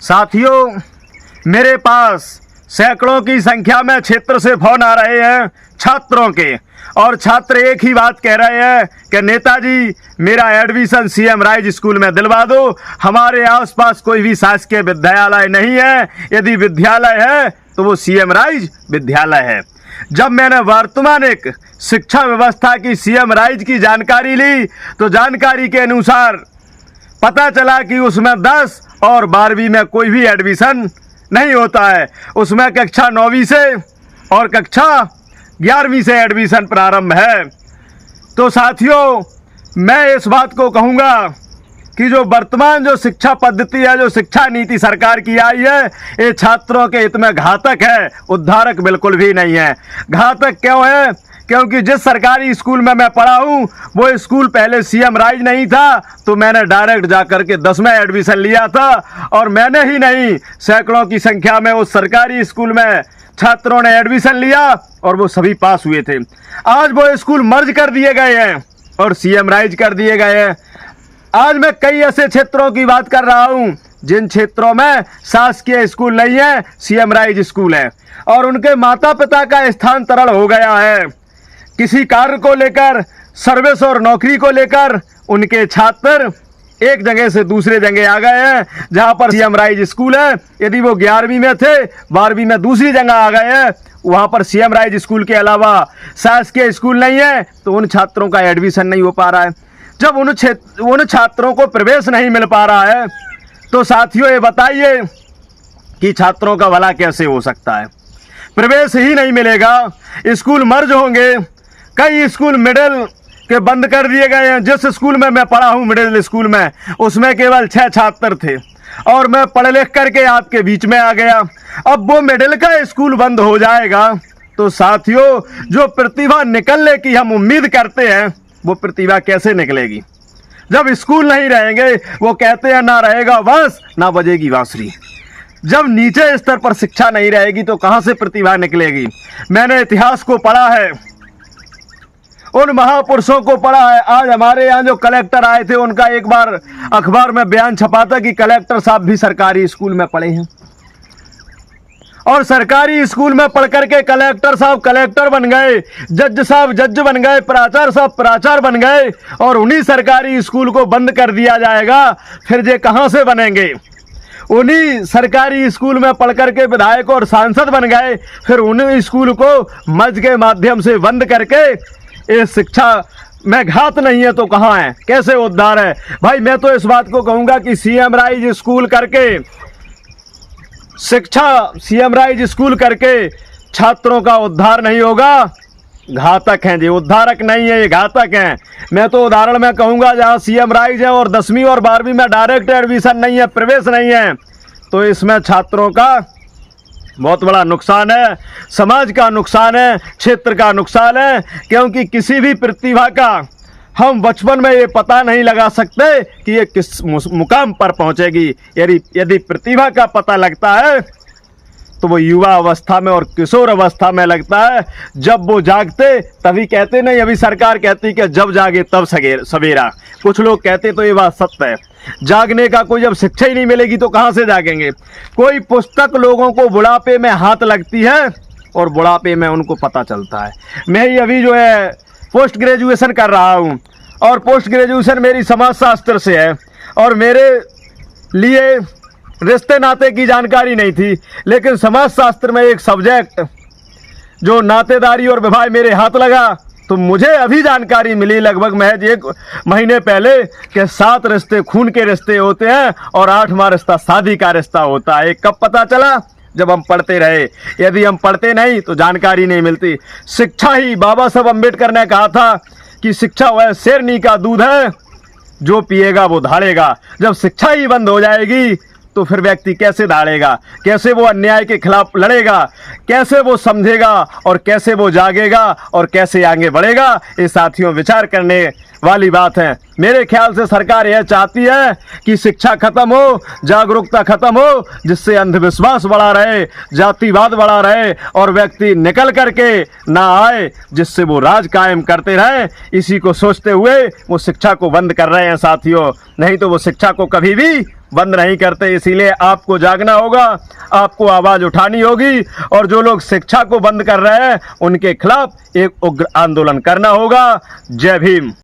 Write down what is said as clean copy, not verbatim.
साथियों, मेरे पास सैकड़ों की संख्या में क्षेत्र से फोन आ रहे हैं छात्रों के, और छात्र एक ही बात कह रहे हैं कि नेताजी मेरा एडमिशन सीएम राइज स्कूल में दिलवा दो। हमारे आसपास कोई भी शासकीय विद्यालय नहीं है, यदि विद्यालय है तो वो सीएम राइज विद्यालय है। जब मैंने वर्तमान एक शिक्षा व्यवस्था की सीएम राइज की जानकारी ली तो जानकारी के अनुसार पता चला कि उसमें 10 और 12वीं में कोई भी एडमिशन नहीं होता है। उसमें कक्षा 9वीं से और कक्षा 11वीं से एडमिशन प्रारंभ है। तो साथियों, मैं इस बात को कहूँगा कि जो वर्तमान जो शिक्षा पद्धति है, जो शिक्षा नीति सरकार की आई है, ये छात्रों के हित में घातक है, उद्धारक बिल्कुल भी नहीं है। घातक क्यों है? क्योंकि जिस सरकारी स्कूल में मैं पढ़ा हूँ वो स्कूल पहले सीएम राइज नहीं था, तो मैंने डायरेक्ट जा कर के 10 में एडमिशन लिया था, और मैंने ही नहीं सैकड़ों की संख्या में उस सरकारी स्कूल में छात्रों ने एडमिशन लिया और वो सभी पास हुए थे। आज वो स्कूल मर्ज कर दिए गए हैं और सीएम राइज कर दिए गए हैं। आज मैं कई ऐसे क्षेत्रों की बात कर रहा हूँ जिन क्षेत्रों में शासकीय स्कूल नहीं है, सीएम राइज स्कूल है, और उनके माता पिता का स्थानांतरण हो गया है। किसी कार्य को लेकर, सर्विस और नौकरी को लेकर उनके छात्र एक जगह से दूसरे जगह आ गए हैं। जहां पर सीएम राइज स्कूल है, यदि वो 11वीं में थे, 12वीं में दूसरी जगह आ गए हैं, वहां पर सीएम राइज स्कूल के अलावा शासकीय स्कूल नहीं है, तो उन छात्रों का एडमिशन नहीं हो पा रहा है। जब उन छात्रों को प्रवेश नहीं मिल पा रहा है, तो साथियों ये बताइए कि छात्रों का भला कैसे हो सकता है? प्रवेश ही नहीं मिलेगा, स्कूल मर्ज होंगे। कई स्कूल मिडिल के बंद कर दिए गए हैं। जिस स्कूल में मैं पढ़ा हूँ, मिडिल स्कूल में, उसमें केवल 6 छात्र थे, और मैं पढ़ लिख करके आपके बीच में आ गया। अब वो मिडिल का स्कूल बंद हो जाएगा तो साथियों, जो प्रतिभा निकलने की हम उम्मीद करते हैं, वो प्रतिभा कैसे निकलेगी? जब स्कूल नहीं रहेंगे, वो कहते हैं ना रहेगा वंश ना बजेगी बांसुरी। जब नीचे स्तर पर शिक्षा नहीं रहेगी तो कहाँ से प्रतिभा निकलेगी? मैंने इतिहास को पढ़ा है, उन महापुरुषों को पढ़ा है। आज हमारे यहाँ जो कलेक्टर आए थे, उनका एक बार अखबार में बयान छपा था कि कलेक्टर साहब भी सरकारी स्कूल में पढ़े हैं, और सरकारी स्कूल में पढ़ करके कलेक्टर साहब कलेक्टर बन गए, जज साहब जज बन गए, प्राचार्य साहब प्राचार्य बन गए, और उन्हीं सरकारी स्कूल को बंद कर दिया जाएगा। फिर ये कहाँ से बनेंगे? उन्हीं सरकारी स्कूल में पढ़ करके विधायक और सांसद बन गए, फिर उन्हीं स्कूल को मर्ज के माध्यम से बंद करके ये शिक्षा में घात नहीं है तो कहाँ है? कैसे उद्धार है? भाई मैं तो इस बात को कहूँगा कि सीएम राइज स्कूल करके शिक्षा, सीएम राइज स्कूल करके छात्रों का उद्धार नहीं होगा। घातक हैं जी, उद्धारक नहीं है, ये घातक हैं। मैं तो उदाहरण में कहूँगा, जहाँ सीएम राइज है और 10वीं और 12वीं में डायरेक्ट एडमिशन नहीं है, प्रवेश नहीं है, तो इसमें छात्रों का बहुत बड़ा नुकसान है, समाज का नुकसान है, क्षेत्र का नुकसान है। क्योंकि किसी भी प्रतिभा का हम बचपन में ये पता नहीं लगा सकते कि ये किस मुकाम पर पहुंचेगी। यदि प्रतिभा का पता लगता है तो वो युवा अवस्था में और किशोर अवस्था में लगता है। जब वो जागते तभी कहते नहीं, अभी सरकार कहती कि जब जागे तब सवेरा। कुछ लोग कहते तो ये बात सत्य है। जागने का कोई जब शिक्षा ही नहीं मिलेगी तो कहाँ से जागेंगे? कोई पुस्तक लोगों को बुढ़ापे में हाथ लगती है और बुढ़ापे में उनको पता चलता है। मैं ही अभी जो है पोस्ट ग्रेजुएशन कर रहा हूँ, और पोस्ट ग्रेजुएशन मेरी समाजशास्त्र से है, और मेरे लिए रिश्ते नाते की जानकारी नहीं थी, लेकिन समाजशास्त्र में एक सब्जेक्ट जो नातेदारी और विवाह मेरे हाथ लगा, तो मुझे अभी जानकारी मिली लगभग महज 1 महीने पहले कि 7 रिश्ते खून के रिश्ते होते हैं और 8वां रिश्ता शादी का रिश्ता होता है। कब पता चला? जब हम पढ़ते रहे। यदि हम पढ़ते नहीं तो जानकारी नहीं मिलती। शिक्षा ही, बाबा साहब अम्बेडकर ने कहा था कि शिक्षा वह शेरनी का दूध है, जो पिएगा वो धाड़ेगा। जब शिक्षा ही बंद हो जाएगी तो फिर व्यक्ति कैसे दाड़ेगा? कैसे वो अन्याय के खिलाफ लड़ेगा? कैसे वो समझेगा और कैसे वो जागेगा और कैसे आगे बढ़ेगा? ये साथियों विचार करने वाली बात है। मेरे ख्याल से सरकार यह चाहती है कि शिक्षा खत्म हो, जागरूकता खत्म हो, जिससे अंधविश्वास बढ़ा रहे, जातिवाद बढ़ा रहे और व्यक्ति निकल करके ना आए, जिससे वो राज कायम करते रहे। इसी को सोचते हुए वो शिक्षा को बंद कर रहे हैं साथियों, नहीं तो वो शिक्षा को कभी भी बंद नहीं करते। इसीलिए आपको जागना होगा, आपको आवाज उठानी होगी और जो लोग शिक्षा को बंद कर रहे हैं उनके खिलाफ एक उग्र आंदोलन करना होगा। जय भीम।